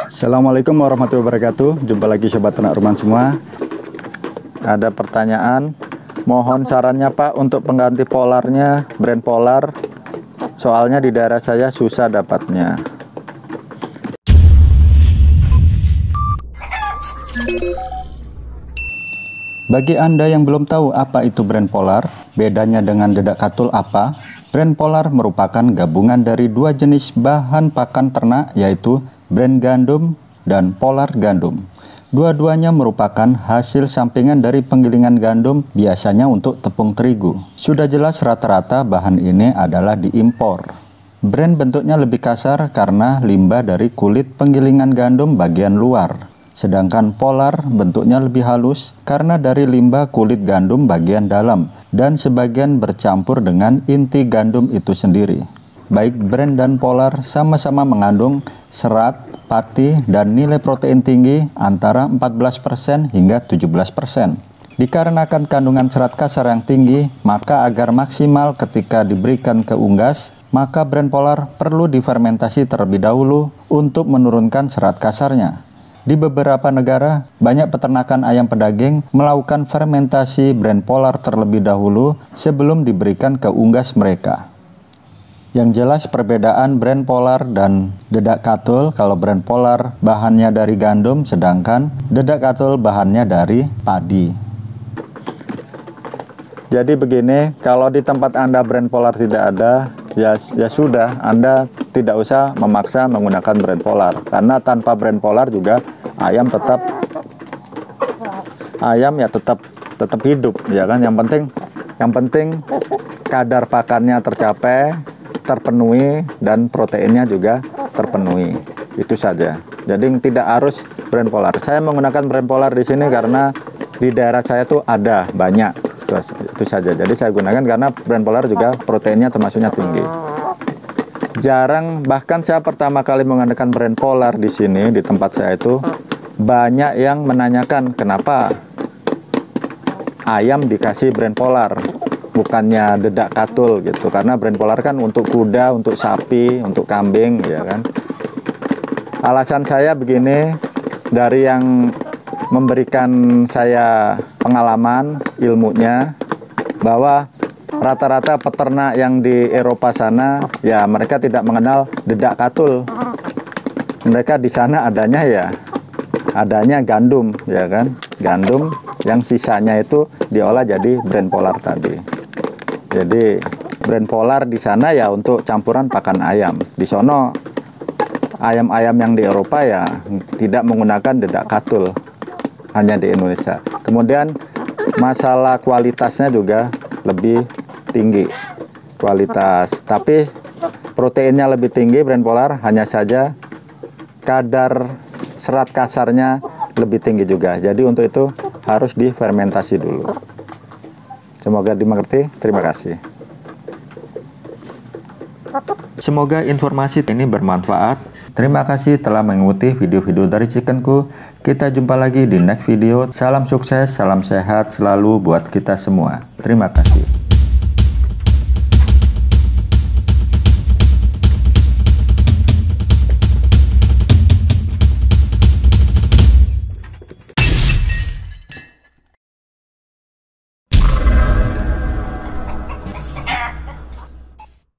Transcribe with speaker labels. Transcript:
Speaker 1: Assalamualaikum warahmatullahi wabarakatuh. Jumpa lagi sobat ternak rumah semua. Ada pertanyaan, mohon sarannya Pak untuk pengganti polarnya, brand Polar. Soalnya di daerah saya susah dapatnya. Bagi Anda yang belum tahu apa itu brand Polar, bedanya dengan dedak katul apa? Brand Polar merupakan gabungan dari dua jenis bahan pakan ternak, yaitu brand gandum dan Polar gandum. Dua-duanya merupakan hasil sampingan dari penggilingan gandum, biasanya untuk tepung terigu. Sudah jelas rata-rata bahan ini adalah diimpor. Brand bentuknya lebih kasar karena limbah dari kulit penggilingan gandum bagian luar. Sedangkan Polar bentuknya lebih halus karena dari limbah kulit gandum bagian dalam dan sebagian bercampur dengan inti gandum itu sendiri. Baik brand dan Polar sama-sama mengandung serat, pati, dan nilai protein tinggi antara 14% hingga 17%. Dikarenakan kandungan serat kasar yang tinggi, maka agar maksimal ketika diberikan ke unggas, maka brand Polar perlu difermentasi terlebih dahulu untuk menurunkan serat kasarnya. Di beberapa negara, banyak peternakan ayam pedaging melakukan fermentasi brand Polar terlebih dahulu sebelum diberikan ke unggas mereka. Yang jelas perbedaan brand Polar dan dedak katul, kalau brand Polar bahannya dari gandum, sedangkan dedak katul bahannya dari padi. Jadi begini, kalau di tempat Anda brand Polar tidak ada, ya sudah, Anda tidak usah memaksa menggunakan brand Polar, karena tanpa brand Polar juga ayam ya tetap hidup, ya kan. Yang penting kadar pakannya terpenuhi dan proteinnya juga terpenuhi. Itu saja. Jadi tidak harus brand Polar. Saya menggunakan brand Polar di sini karena di daerah saya tuh ada banyak. Itu saja. Jadi saya gunakan karena brand Polar juga proteinnya termasuknya tinggi. Jarang, bahkan saya pertama kali menggunakan brand Polar di sini, di tempat saya itu banyak yang menanyakan kenapa ayam dikasih brand Polar, bukannya dedak katul gitu. Karena brand Polar kan untuk kuda, untuk sapi, untuk kambing, ya kan. Alasan saya begini, dari yang memberikan saya pengalaman, ilmunya, bahwa rata-rata peternak yang di Eropa sana, ya mereka tidak mengenal dedak katul. Mereka di sana adanya gandum, ya kan, gandum yang sisanya itu diolah jadi brand Polar tadi. Jadi brand Polar di sana ya untuk campuran pakan ayam. Di sono ayam-ayam yang di Eropa ya tidak menggunakan dedak katul, hanya di Indonesia. Kemudian masalah kualitasnya juga lebih tinggi kualitas, tapi proteinnya lebih tinggi brand Polar, hanya saja kadar serat kasarnya lebih tinggi juga. Jadi untuk itu harus difermentasi dulu. Semoga dimengerti. Terima kasih. Semoga informasi ini bermanfaat. Terima kasih telah mengikuti video-video dari Chickenku. Kita jumpa lagi di next video. Salam sukses, salam sehat selalu buat kita semua. Terima kasih.